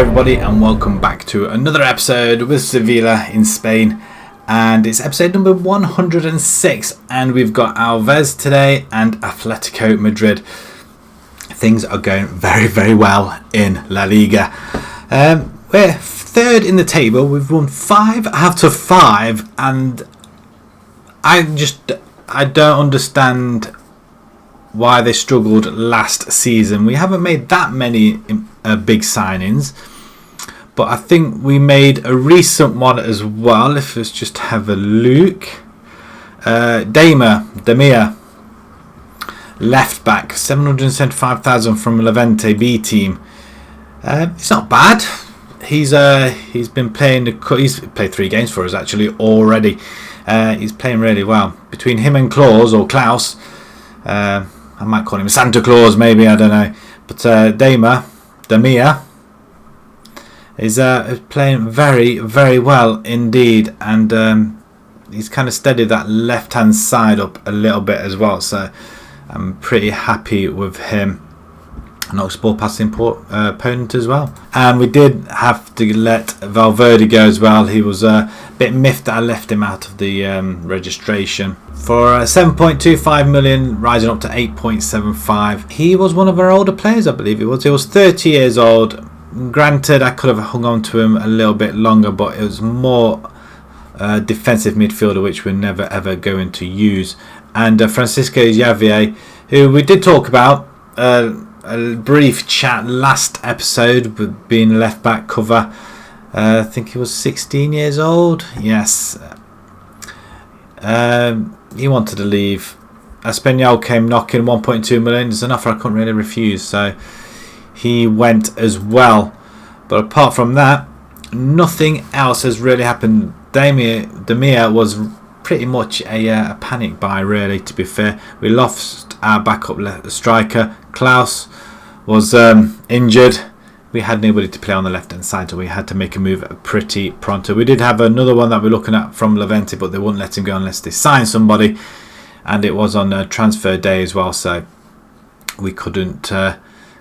everybody, and welcome back to another episode with Sevilla in Spain, and it's episode number 106, and we've got Alves today and Atletico Madrid. Things are going very well in La Liga. We're third in the table. We've won 5 out of 5, and I don't understand why they struggled last season. We haven't made that many big signings, but I think we made a recent one as well. If let's just have a look. Demir, left back, 775,000 from Levante B team. It's not bad. He's been playing. He's played 3 games for us actually already. He's playing really well. Between him and Klaus, I might call him Santa Claus, maybe, I don't know. But Demir is playing very well indeed, and he's kind of steadied that left hand side up a little bit as well. So I'm pretty happy with him. Knocks ball past the opponent as well. And we did have to let Valverde go as well. He was a bit miffed that I left him out of the registration. For 7.25 million, rising up to 8.75. He was one of our older players, I believe it was. He was 30 years old. Granted, I could have hung on to him a little bit longer, but it was more defensive midfielder, which we're never ever going to use. And Francisco Xavier, who we did talk about, a brief chat last episode with being left back cover. I think he was 16 years old. Yes. He wanted to leave. Espanyol came knocking. 1.2 million. It's an offer I couldn't really refuse, so he went as well. But apart from that, nothing else has really happened. Demir was pretty much a panic buy, really, to be fair. We lost our backup striker. Klaus was injured. We had nobody to play on the left hand side, so we had to make a move pretty pronto. We did have another one that we're looking at from Levante, but they wouldn't let him go unless they signed somebody, and it was on a transfer day as well, so we couldn't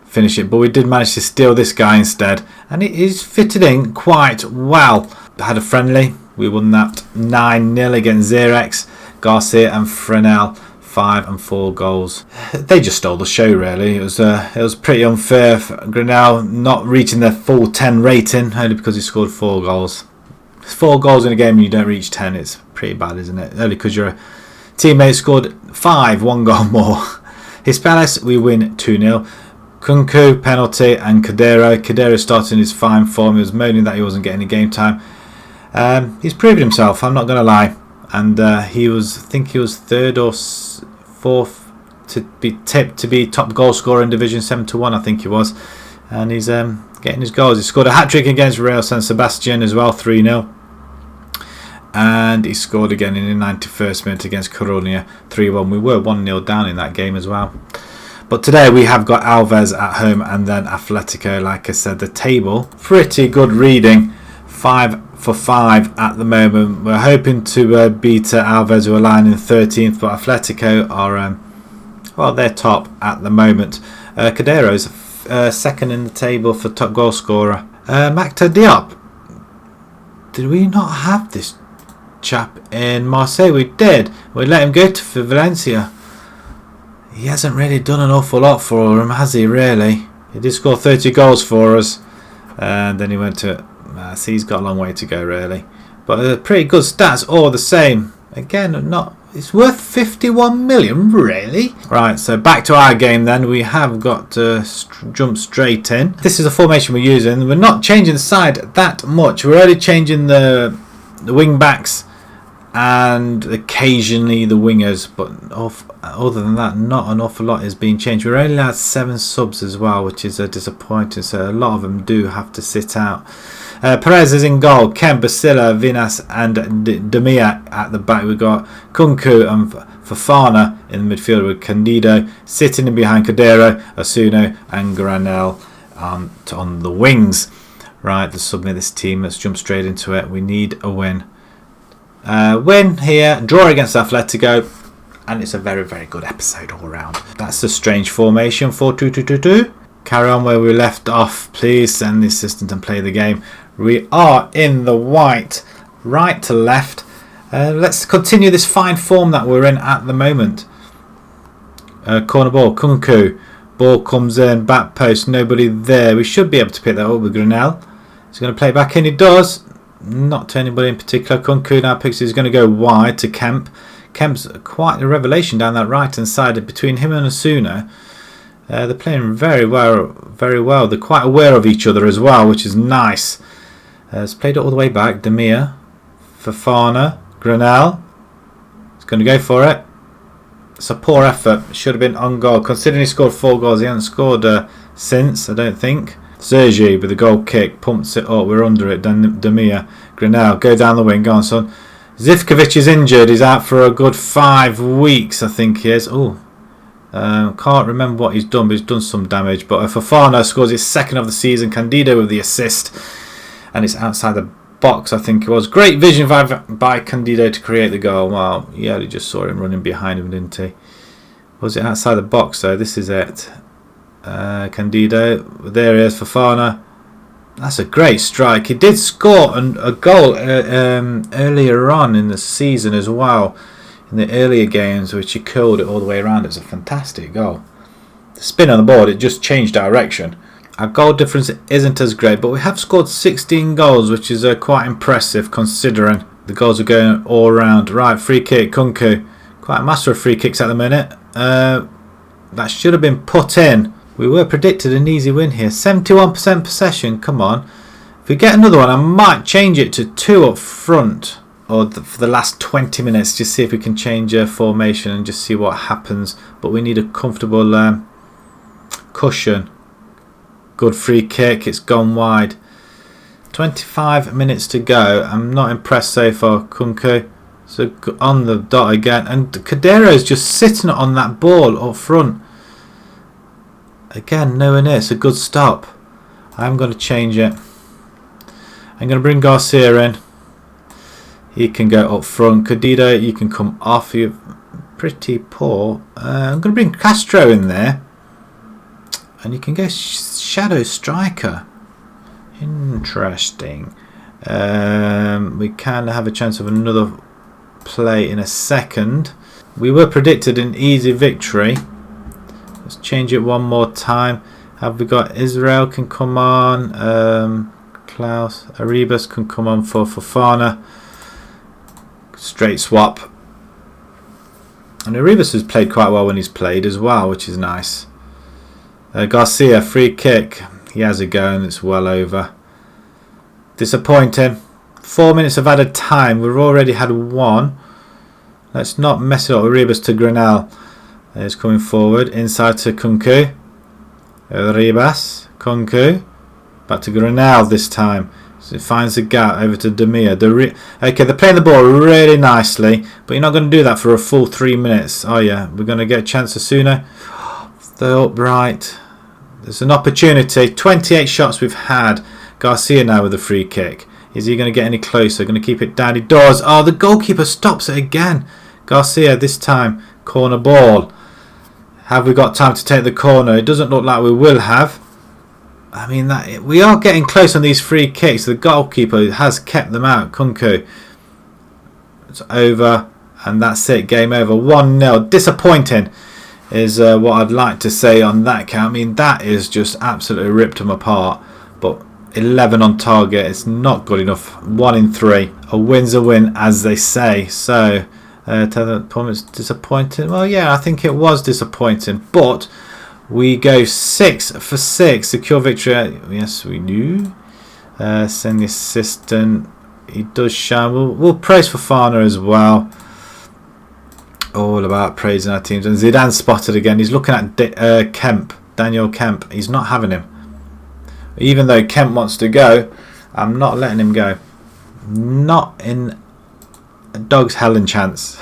finish it. But we did manage to steal this guy instead, and it is fitted in quite well. Had a friendly. We won that 9-0 against Xerex, Garcia and Fresnel. 5 and 4 goals. They just stole the show, really. It was pretty unfair for Grenell not reaching their full 10 rating only because he scored 4 goals. 4 goals in a game and you don't reach 10. It's pretty bad, isn't it? Only because your teammate scored 5, 1 goal more. Hispalis, we win 2-0. Kunku, penalty, and Cadero starting his fine form. He was moaning that he wasn't getting any game time. He's proven himself, I'm not going to lie. And he was, I think he was 3rd or 4th to be tipped to be top goal scorer in Division 7-1, I think he was. And he's getting his goals. He scored a hat-trick against Real San Sebastian as well, 3-0. And he scored again in the 91st minute against Coruña, 3-1. We were 1-0 down in that game as well. But today we have got Alves at home and then Atletico. Like I said, the table, pretty good reading. 5 for 5 at the moment. We're hoping to beat Alves, who are lying in 13th, but Atletico are they're top at the moment. Cadero's 2nd in the table for top goal scorer. Makta Diop. Did we not have this chap in Marseille? We did. We let him go to Valencia. He hasn't really done an awful lot for him, has he, really? He did score 30 goals for us, and then he went to see, he's got a long way to go, really, but pretty good stats all the same. Again, it's worth 51 million, really. Right, so back to our game then. We have got to jump straight in. This is the formation we're using. We're not changing the side that much. We're only changing the wing backs and occasionally the wingers, but other than that, not an awful lot is being changed. We're only allowed 7 subs as well, which is disappointing, so a lot of them do have to sit out. Perez is in goal. Ken, Basila, Vinas and Demir at the back. We've got Kunku and Fofana in the midfield with Candido sitting in behind Cadero, Asuno and Granel on the wings. Right, let's submit this team. Let's jump straight into it. We need a win. Win here, draw against Atletico, and it's a very good episode all round. That's a strange formation, 4-2-2-2-2. Carry on where we left off. Please send the assistant and play the game. We are in the white, right to left. Let's continue this fine form that we're in at the moment. Corner ball, Kunku. Ball comes in, back post, nobody there. We should be able to pick that up with Grenell. He's going to play it back in. He does. Not to anybody in particular. Kunku now picks it. He's going to go wide to Kemp. Kemp's quite a revelation down that right hand side. Between him and Asuna, they're playing very well. Very well. They're quite aware of each other as well, which is nice. He's played it all the way back. Demir, Fofana, Grenell. He's going to go for it. It's a poor effort. Should have been on goal. Considering he scored 4 goals, he hasn't scored since, I don't think. Sergi with the goal kick, pumps it up. We're under it. Demir, Grenell, go down the wing. Go on, son. Zivkovic is injured. He's out for a good 5 weeks, I think he is. Oh, can't remember what he's done, but he's done some damage. But Fofana scores his 2nd of the season. Candido with the assist, and it's outside the box, I think it was. Great vision by Candido to create the goal. Well, yeah, he just saw him running behind him, didn't he? Was it outside the box though? This is it. Candido, there he is. Fofana. That's a great strike. He did score a goal earlier on in the season as well, in the earlier games, which he curled it all the way around. It's a fantastic goal. The spin on the board, it just changed direction. Our goal difference isn't as great, but we have scored 16 goals, which is quite impressive considering the goals are going all around. Right, free kick, Kunku. Quite a master of free kicks at the minute. That should have been put in. We were predicted an easy win here. 71% possession, come on. If we get another one, I might change it to 2 up front. Or for the last 20 minutes, just see if we can change formation and just see what happens. But we need a comfortable cushion. Good free kick, it's gone wide. 25 minutes to go. I'm not impressed so far. Kunku, so on the dot again, and Kadero's just sitting on that ball up front. Again, nowhere near. It's a good stop. I'm going to change it. I'm going to bring Garcia in. He can go up front. Candido, you can come off. You're pretty poor. I'm going to bring Castro in there. And you can go shadow striker. Interesting. We can have a chance of another play in a second. We were predicted an easy victory. Let's change it one more time. Have we got Israel can come on. Klaus Arribas can come on for Fofana. Straight swap. And Arribas has played quite well when he's played as well, which is nice. Garcia, free kick. He has a go and it's well over. Disappointing. 4 minutes of added time. We've already had 1. Let's not mess it up. Arribas to Grenell. He's coming forward. Inside to Kunku. Arribas. Kunku. Back to Grenell this time. So it finds the gap over to Demir. Okay, they're playing the ball really nicely, but you're not going to do that for a full 3 minutes. Oh yeah, we're going to get a chance sooner. The upright. There's an opportunity. 28 shots we've had. Garcia now with a free kick. Is he going to get any closer? Going to keep it down. He does. Oh, the goalkeeper stops it again. Garcia this time. Corner ball. Have we got time to take the corner? It doesn't look like we will have. I mean, we are getting close on these free kicks. The goalkeeper has kept them out. Kunku. It's over. And that's it. Game over. 1-0. Disappointing is what I'd like to say on that count. I mean, that is just absolutely ripped them apart. But 11 on target. It's not good enough. 1 in 3. A win's a win, as they say. So, tell the opponent's disappointing. Well, yeah, I think it was disappointing. But we go 6 for 6. Secure victory. Yes, we do. Send the assistant. He does shine. We'll praise Fofana as well. All about praising our teams. And Zidane spotted again. He's looking at Kemp. Daniel Kemp. He's not having him. Even though Kemp wants to go, I'm not letting him go. Not in a dog's hell and chance.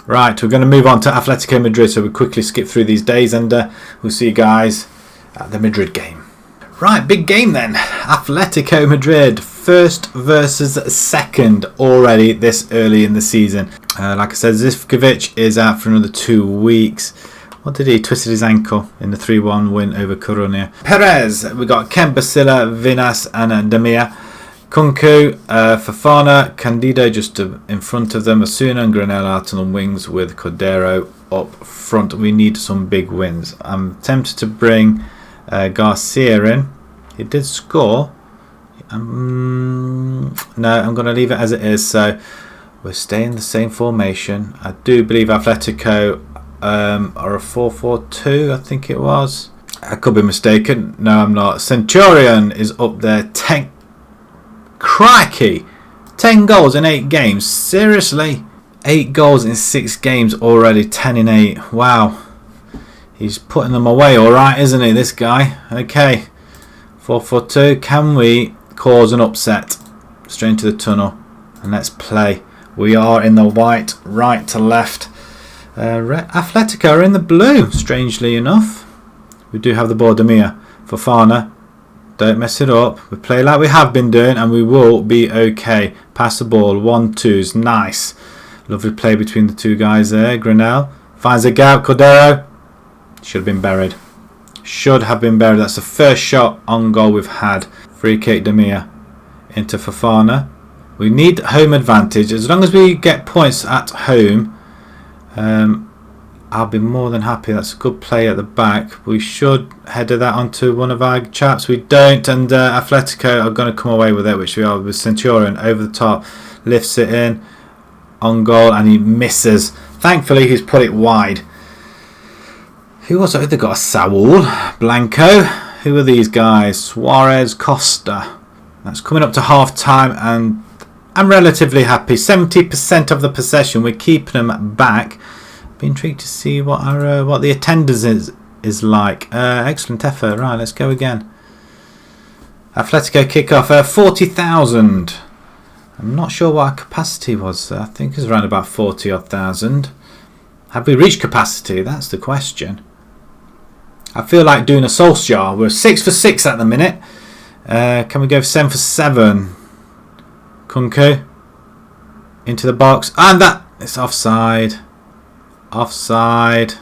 Right, we're going to move on to Atletico Madrid, so we'll quickly skip through these days and we'll see you guys at the Madrid game. Right, big game then. Atletico Madrid, first versus second already this early in the season. Like I said, Zivkovic is out for another 2 weeks. What did he? Twisted his ankle in the 3-1 win over Coruña. Perez, we got Kemp, Basila, Vinas and Demir. Kunku, Fofana, Candido just in front of them. Osuna and Granell out on the wings with Cordero up front. We need some big wins. I'm tempted to bring Garcia in. He did score. No, I'm going to leave it as it is. So we're staying the same formation. I do believe Atletico are a 4-4-2, I think it was. I could be mistaken. No, I'm not. Centurion is up there. 10. Crikey! 10 goals in 8 games. Seriously? 8 goals in 6 games already. 10 in 8. Wow. He's putting them away alright, isn't he, this guy? Okay. 4-4-2. Can we cause an upset? Straight into the tunnel. And let's play. We are in the white, right to left. Atletico are in the blue, strangely enough. We do have the ball. Demir. Fofana. Don't mess it up. We play like we have been doing and we will be okay. Pass the ball. 1-2s. Nice. Lovely play between the two guys there. Granell finds a gap. Cordero. Should have been buried. Should have been buried. That's the first shot on goal we've had. Free kick. Demir. Into Fofana. We need home advantage. As long as we get points at home, I'll be more than happy. That's a good play at the back. We should header that onto one of our chaps. We don't, and Atletico are going to come away with it, which we are with Centurion over the top. Lifts it in on goal and he misses. Thankfully, he's put it wide. Who was it? They've got a Saul, Blanco. Who are these guys? Suarez, Costa. That's coming up to half time and I'm relatively happy. 70% of the possession. We're keeping them back. Be intrigued to see what our what the attendance is like. Excellent effort. Right, let's go again. Atletico kick off. 40,000. I'm not sure what our capacity was. I think it's around about 40,000. Have we reached capacity? That's the question. I feel like doing a Solskjaer. We're 6 for 6 at the minute. Can we go for 7 for 7? Kunku into the box and that it's offside. Offside.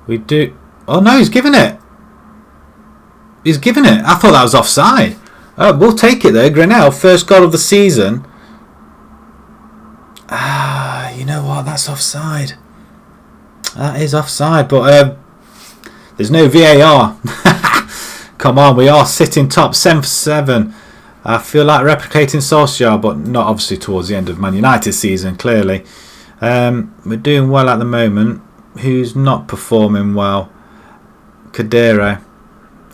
We do. Oh no, he's given it. He's given it. I thought that was offside. Oh, we'll take it though. Granell, first goal of the season. You know what? That's offside. That is offside, but there's no VAR. Come on, we are sitting top 7 for 7. I feel like replicating Solskjaer, but not obviously towards the end of Man United season, clearly. We're doing well at the moment. Who's not performing well? Cordero.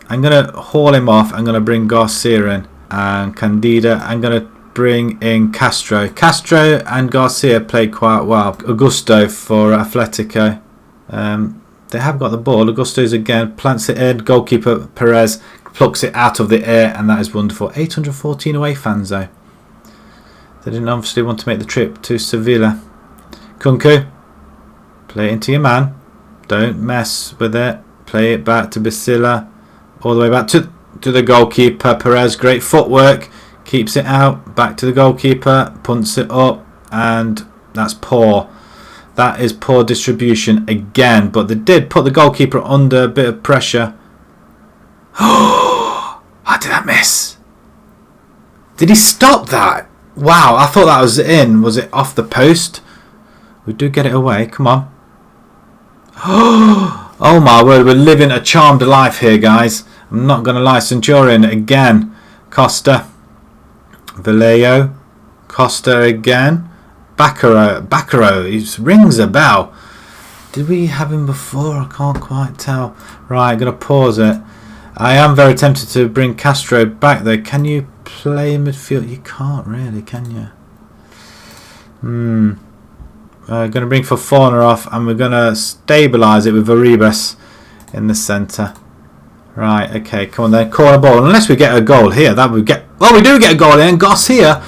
I'm going to haul him off. I'm going to bring Garcia in. And Candida. I'm going to bring in Castro. Castro and Garcia played quite well. Augusto for Atletico. They have got the ball. Augusto's again. Plants it in. Goalkeeper Perez plucks it out of the air, and that is wonderful. 814 away fans though. They didn't obviously want to make the trip to Sevilla. Kunku, play it into your man. Don't mess with it. Play it back to Basila. All the way back to the goalkeeper. Perez, great footwork. Keeps it out. Back to the goalkeeper. Punts it up, and that's poor. That is poor distribution again. But they did put the goalkeeper under a bit of pressure. Oh, how did that miss? Did he stop that? Wow, I thought that was in. Was it off the post? We do get it away. Come on. Oh my word, we're living a charmed life here, guys. I'm not going to lie. Centurion again. Costa. Vallejo. Costa again. Bacaro. He rings a bell. Did we have him before? I can't quite tell. Right, I'm going to pause it. I am very tempted to bring Castro back though. Can you play midfield? You can't really, can you? Going to bring Fofana off and we're going to stabilise it with Varibas in the centre. Right, okay, come on then. Corner ball. Unless we get a goal here, that would get. Well, we do get a goal in. Garcia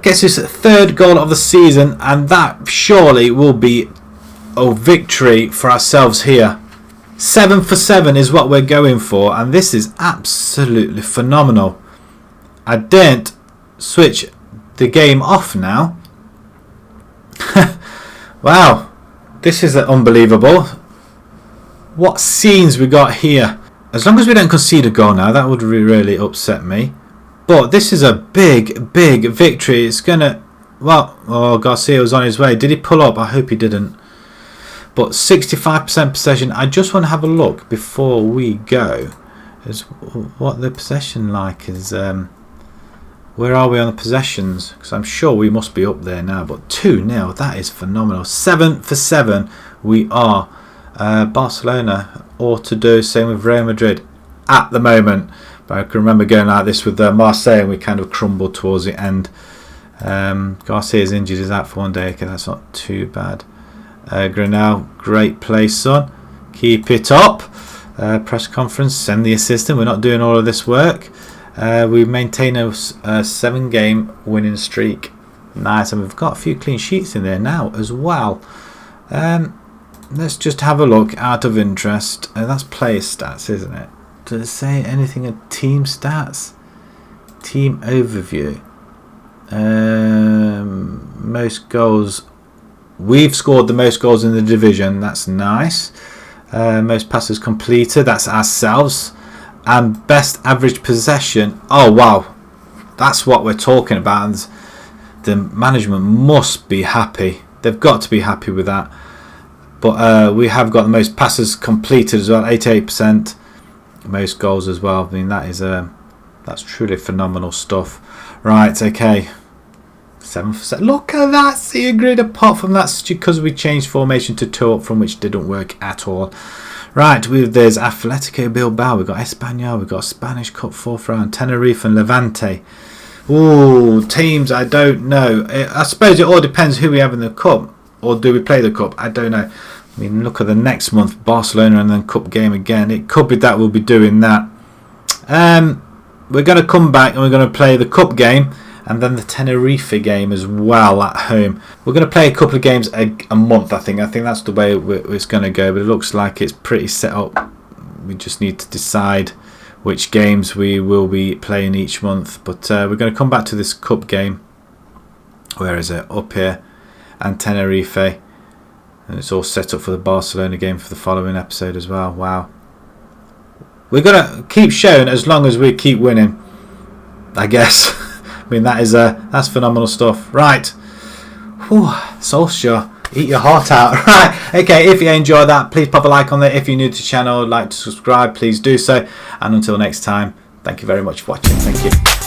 gets his 3rd goal of the season, and that surely will be a victory for ourselves here. 7 for 7 is what we're going for, and this is absolutely phenomenal. I didn't switch the game off now. Wow, This is unbelievable. What scenes we got here. As long as we don't concede a goal now, that would really upset me. But this is a big victory. It's gonna, well, oh, Garcia was on his way. Did he pull up? I hope he didn't. But 65% possession. I just want to have a look before we go. Is what the possession like is. Where are we on the possessions? Because I'm sure we must be up there now. But 2-0, that is phenomenal. 7 for 7 we are. Barcelona ought to do same with Real Madrid at the moment. But I can remember going like this with Marseille, and we kind of crumbled towards the end. Garcia's injured, is out for 1 day. Okay, that's not too bad. Grenell, great play, son. Keep it up. Press conference, send the assistant. We're not doing all of this work. We maintain a 7-game winning streak. Nice, and we've got a few clean sheets in there now as well. Let's just have a look out of interest. That's player stats, isn't it? Does it say anything of team stats? Team overview. Most goals. We've scored the most goals in the division. That's nice. Most passes completed. That's ourselves. And best average possession. Oh wow, that's what we're talking about. And the management must be happy. They've got to be happy with that. But we have got the most passes completed as well, 88%. Most goals as well. I mean, that is that's truly phenomenal stuff. Right, okay. 7 for 7. Look at that. See a grid. Apart from that's because we changed formation to 2 up from, which didn't work at all. Right, there's Atletico Bilbao. We've got Espanyol. We've got Spanish Cup 4th round. Tenerife and Levante. Ooh, teams I don't know. I suppose it all depends who we have in the cup. Or do we play the cup? I don't know. I mean, look at the next month, Barcelona and then cup game again. It could be that we'll be doing that. We're going to come back and we're going to play the cup game and then the Tenerife game as well at home. We're going to play a couple of games a month, I think. I think that's the way it's going to go. But it looks like it's pretty set up. We just need to decide which games we will be playing each month. But we're going to come back to this cup game. Where is it? Up here. And Tenerife, and it's all set up for the Barcelona game for the following episode as well. Wow, we're gonna keep showing as long as we keep winning, I guess. I mean, that is that's phenomenal stuff. Right, whew, Solskjaer, eat your heart out. Right, okay, if you enjoyed that, please pop a like on there. If you're new to the channel, like to subscribe, please do so, and until next time, thank you very much for watching. Thank you.